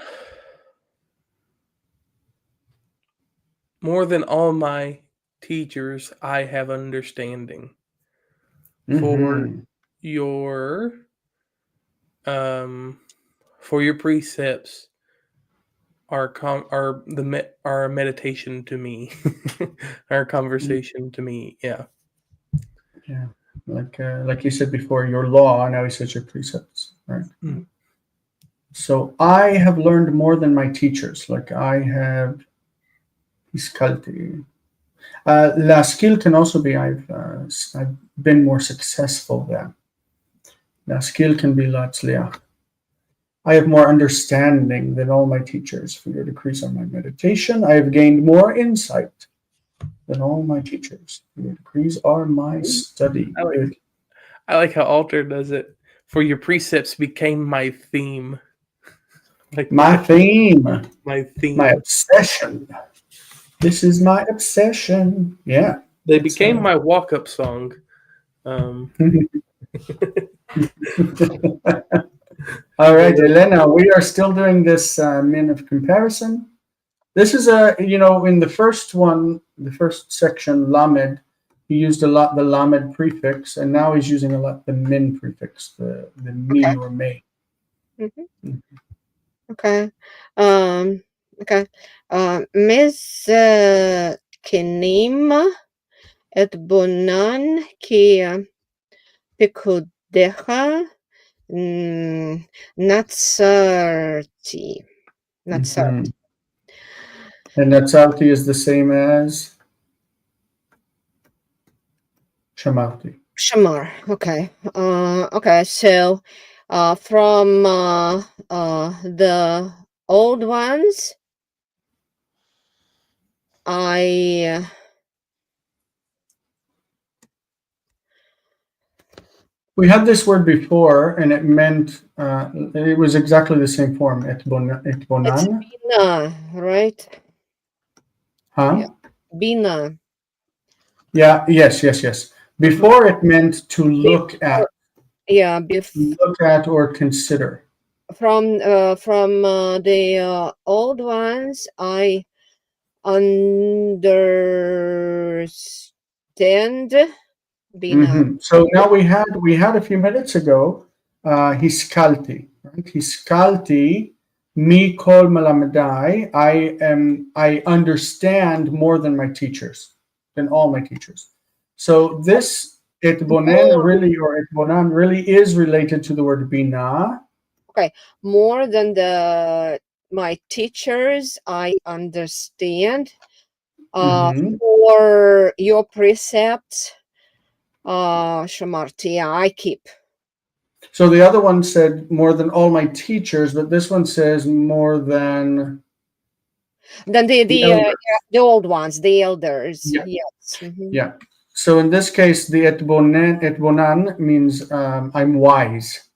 More than all my teachers, I have understanding. For your precepts are a meditation to me, our conversation to me. Yeah. Like you said before, your law. Now he says your precepts, right? So I have learned more than my teachers. Like I have. La skill can also be I've been more successful than. La skill can be la tzliach. I have more understanding than all my teachers. For your decrees on my meditation, I have gained more insight than all my teachers. For your decrees are my study. I like how Alter does it. For your precepts became my theme. Like my theme. My theme. My obsession. This is my obsession. Yeah. They became my walk-up song. All right, Elena, we are still doing this min of comparison. This is in the first one, the first section, lamed, he used a lot the lamed prefix, and now he's using a lot the min prefix, the mi or may. Okay. Okay. מזקנים את בונן כפקודיך נצרתי. Mhm. And Natsarti is the same as Shamarti. Shamar. Okay. Okay. So, from the old ones, We had this word before, and it meant it was exactly the same form. it's Etbonan. bina, right? Huh? Yeah. Bina. Yeah. Yes. Yes. Yes. Before it meant to look at. Yeah. Look at or consider. From the old ones, I understand bina. So now we had a few minutes ago hiskalti, right? Hiskalti mi kol malamedai. I understand more than my teachers, than all my teachers. So this etbonen really, or etbonan really is related to the word bina. Okay, more than my teachers, I understand. For your precepts, Shamarti, I keep. So the other one said more than all my teachers, but this one says more than the old ones, the elders. Yeah. Yes. Yeah. So in this case, the etbonan means I'm wise,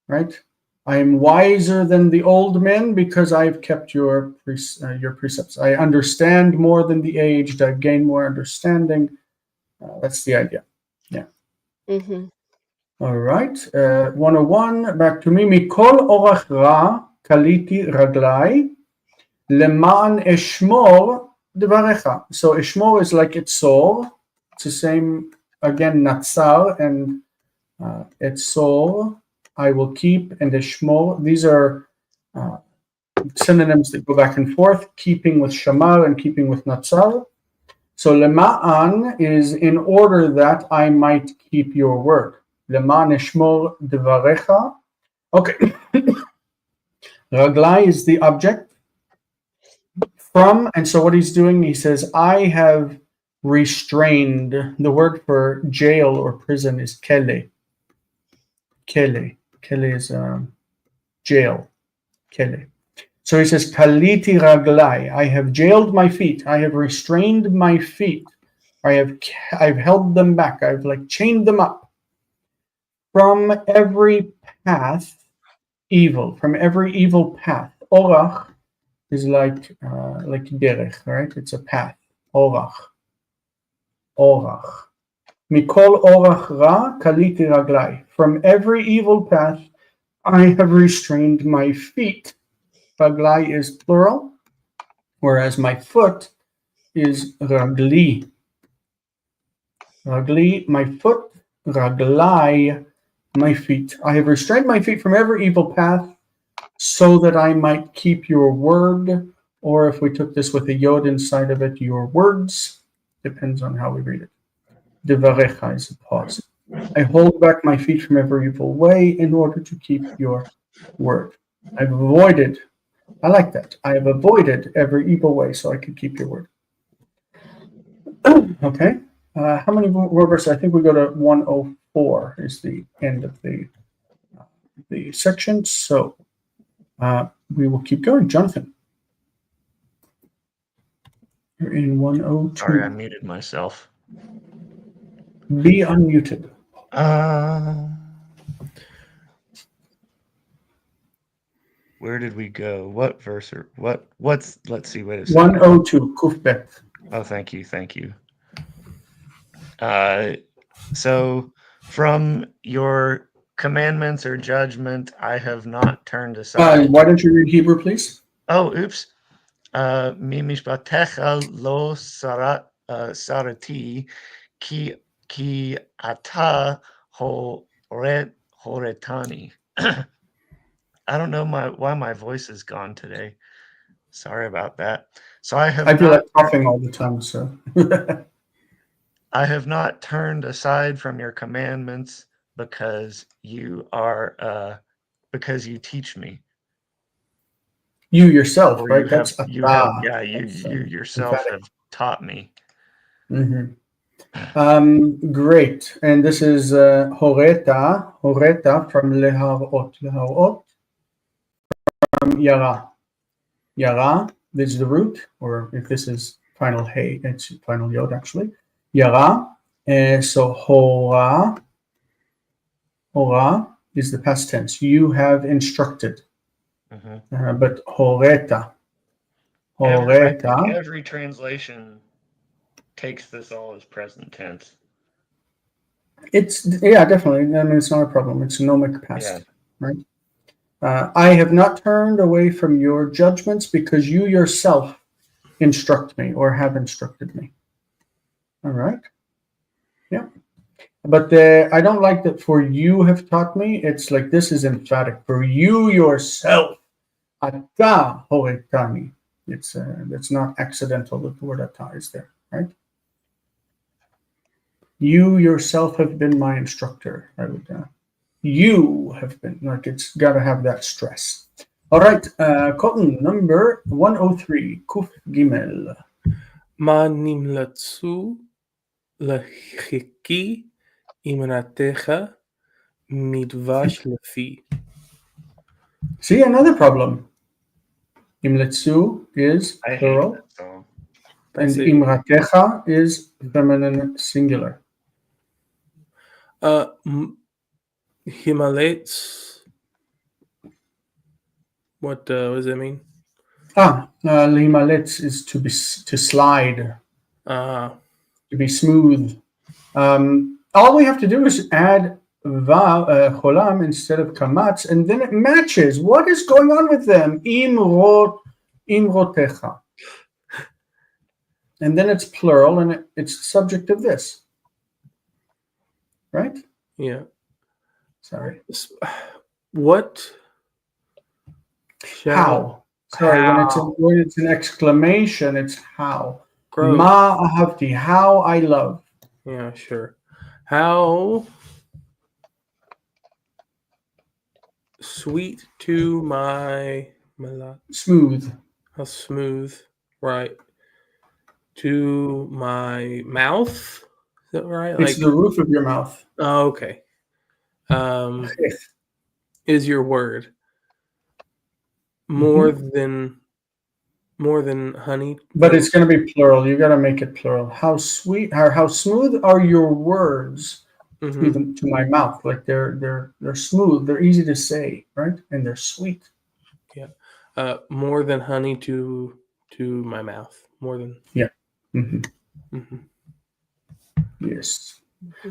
right? I am wiser than the old men because I've kept your precepts. I understand more than the aged. I've gained more understanding. That's the idea. Yeah. All right. 101. Back to me. Mikol orach ra kaliti raglai leman eshmor dvarecha. So eshmor is like etzor. It's the same again. Natsar and etzor. I will keep, and eshmor. These are synonyms that go back and forth, keeping with shamar and keeping with natsar. So lema'an is in order that I might keep your word. Leman eshmor dvarecha. Okay. Raglai is the object. From, and so what he's doing, he says, I have restrained. The word for jail or prison is kele. Kele. Kele is jail. Kele. So he says, kaliti raglai. I have jailed my feet. I have restrained my feet. I've held them back. I've like chained them up from every path, evil, from every evil path. Orach is like derech, right? It's a path. Orach. Mikol orach ra kaliti raglai. From every evil path, I have restrained my feet. Raglai is plural, whereas my foot is ragli. Ragli, my foot. Raglai, my feet. I have restrained my feet from every evil path so that I might keep your word, or if we took this with a yod inside of it, your words. Depends on how we read it. Devarecha is a pause. I hold back my feet from every evil way in order to keep your word. I've avoided, I like that. I have avoided every evil way so I could keep your word. Okay. How many more verses? I think we go to 104 is the end of the section. So we will keep going. Jonathan. You're in 102. Sorry, I muted myself. Be unmuted. Where did we go? What verse or what's let's see, wait a second. 102, Kufbet. Oh, thank you. So from your commandments or judgment, I have not turned aside. Why don't you read Hebrew, please? Oh, oops. Mi mishpatecha lo sarati ki ata horetani. I don't know why my voice is gone today. Sorry about that. So I have I feel not, like coughing all the time, so. I have not turned aside from your commandments because you are because you teach me. You yourself, Or right? That's you have ata. yeah, you That's, yourself emphatic. have taught me. Great. And this is horeta from leharot, from yara. Yara, this is the root, or if this is final hey, it's final yod actually. Yara. So hora is the past tense. You have instructed. But horeta. I think every translation takes this all as present tense. It's, yeah, definitely. I mean, it's not a problem. It's gnomic past, right? I have not turned away from your judgments because you yourself instruct me or have instructed me. All right. Yeah. But I don't like that for you have taught me. It's like this is emphatic. For you yourself. Ata horetani. It's not accidental that the word ata is there, right? You yourself have been my instructor. I would. You have been, like, it's got to have that stress. All right, Cotton, number 103, Kuf Gimel. Ma nimlatsu lachiki imratecha midvash lefi. See, another problem. Imletsu is plural, and imratecha is feminine singular. Himalayas. What does that mean? Limalets is to slide, to be smooth. All we have to do is add cholam instead of kamatz, and then it matches. What is going on with them? Imrotecha. And then it's plural, and it's the subject of this. Right? Yeah. Sorry. What? How? Sorry, how? when it's an exclamation, it's how. Gross. Ma ahavti, how I love. Yeah, sure. How sweet to my smooth. How smooth, right? To my mouth. Is that right? It's the roof of your mouth. Oh, okay. Is your word more than honey? But it's going to be plural. You got to make it plural. How sweet, how smooth are your words to my mouth? Like they're smooth. They're easy to say, right? And they're sweet. Yeah. More than honey to my mouth. More than. Yeah. Yes.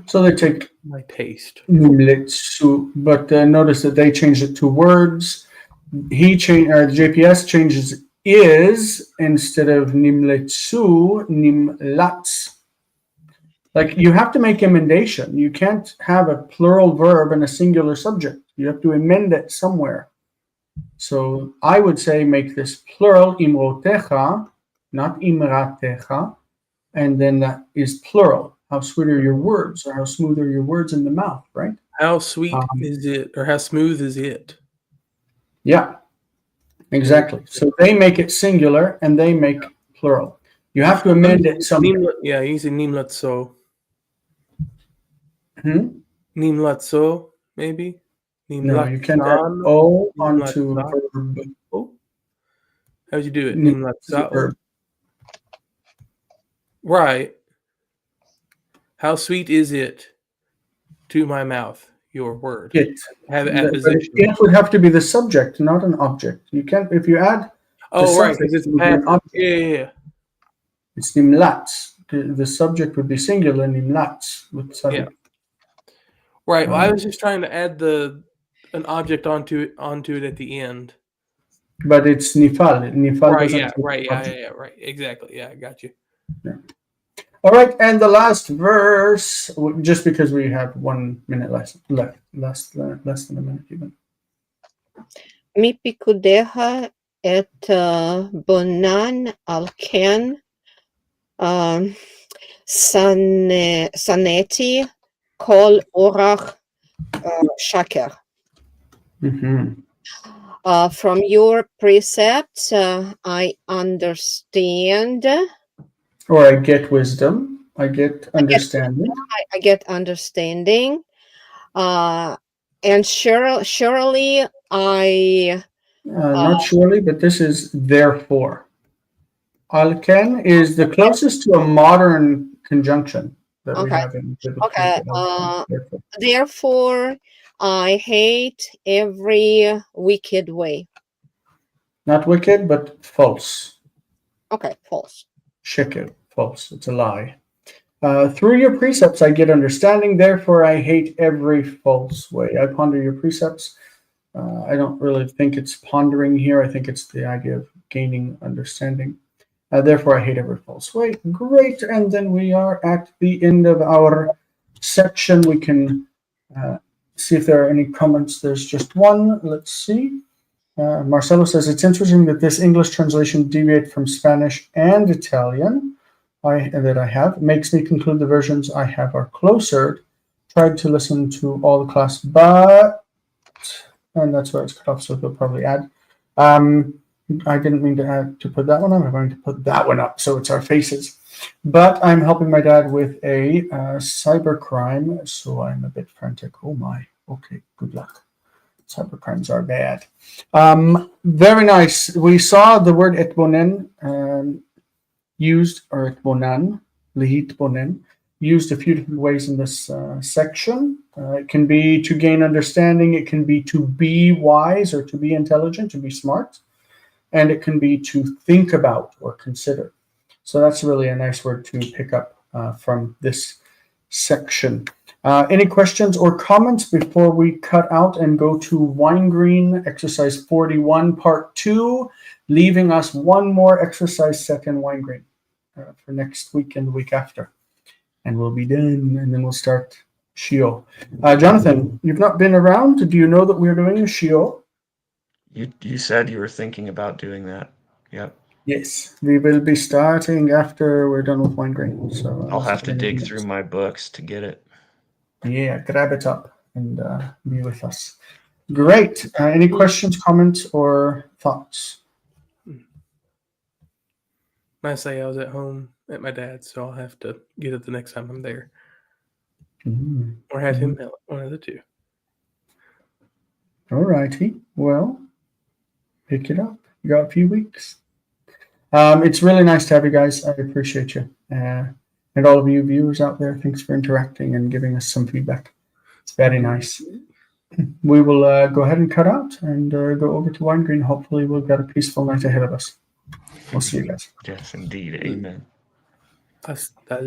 So they take my taste. But notice that they changed it to words. JPS changes is instead of nimletsu, nimlats. Like you have to make emendation. You can't have a plural verb and a singular subject. You have to amend it somewhere. So I would say make this plural, imrotecha, not imratecha, and then that is plural. How sweet are your words, or how smooth are your words in the mouth, right? How sweet is it, or how smooth is it? Yeah, exactly. So they make it singular, and they make plural. You have to amend it somewhere. Yeah, you say nimlatso. Nimlatso, maybe? No, you can't add O onto verb. Oh. How'd you do it? Nimlatso. Right. How sweet is it to my mouth, your word? It. Have apposition. It would have to be the subject, not an object. You can't, if you add. Oh, right, because it's an object. Yeah. It's nimlats. The subject would be singular, nimlats. With subject. Yeah. Right. Well, I was just trying to add an object onto it at the end. But it's nifal. Nifal right. Yeah. Right. Yeah. Right. Exactly. Yeah. I got you. Yeah. All right, and the last verse, just because we have 1 minute left, less than a minute even. Mi pikudeha 𝗥𝗘𝗦𝗘𝗦𝗡 סנאתי כל אורח שקר. From your precepts, I understand. Or I get wisdom. I get understanding. I get understanding. And surely I. Not surely, but this is therefore. Alken is the closest to a modern conjunction that we have in biblical. Okay. Therefore, I hate every wicked way. Not wicked, but false. Okay, false. Sheker, false. It's a lie. Through your precepts, I get understanding. Therefore, I hate every false way. I ponder your precepts. I don't really think it's pondering here. I think it's the idea of gaining understanding. Therefore, I hate every false way. Great. And then we are at the end of our section. We can see if there are any comments. There's just one. Let's see. Marcelo says, it's interesting that this English translation deviates from Spanish and Italian that I have. It makes me conclude the versions I have are closer. Tried to listen to all the class, but, and that's where it's cut off, so they'll probably add. I didn't mean to put that one up. I'm going to put that one up, so it's our faces. But I'm helping my dad with a cybercrime, so I'm a bit frantic. Oh my. Okay, good luck. Cybercrimes are bad. Very nice. We saw the word 𝗥𝗘𝗦𝗘𝗥𝗡 used, or 𝗥𝗘𝗦𝗃𝗏𝗏, 𝗥𝗘𝗦𝗃𝗏𝗏, used a few different ways in this section. It can be to gain understanding. It can be to be wise or to be intelligent, to be smart. And it can be to think about or consider. So that's really a nice word to pick up from this section. Any questions or comments before we cut out and go to Wine-Green exercise 41 part 2, leaving us one more exercise set in Wine-Green for next week and the week after, and we'll be done, and then we'll start Shiur. Jonathan, you've not been around. Do you know that we're doing a Shiur? You said you were thinking about doing that. Yep. Yes, we will be starting after we're done with Wine-Green. So I'll have to dig through my books to get it. Yeah, grab it up and be with us. Great. Any questions, comments, or thoughts? I say I was at home at my dad's, so I'll have to get it the next time I'm there. Or have him mail it, one of the two. All righty. Well, pick it up. You got a few weeks. It's really nice to have you guys. I appreciate you. And all of you viewers out there, thanks for interacting and giving us some feedback. It's very nice. We will go ahead and cut out and go over to Wine-Green. Hopefully we'll get a peaceful night ahead of us. We'll see you guys. Yes, indeed. Amen. Hasta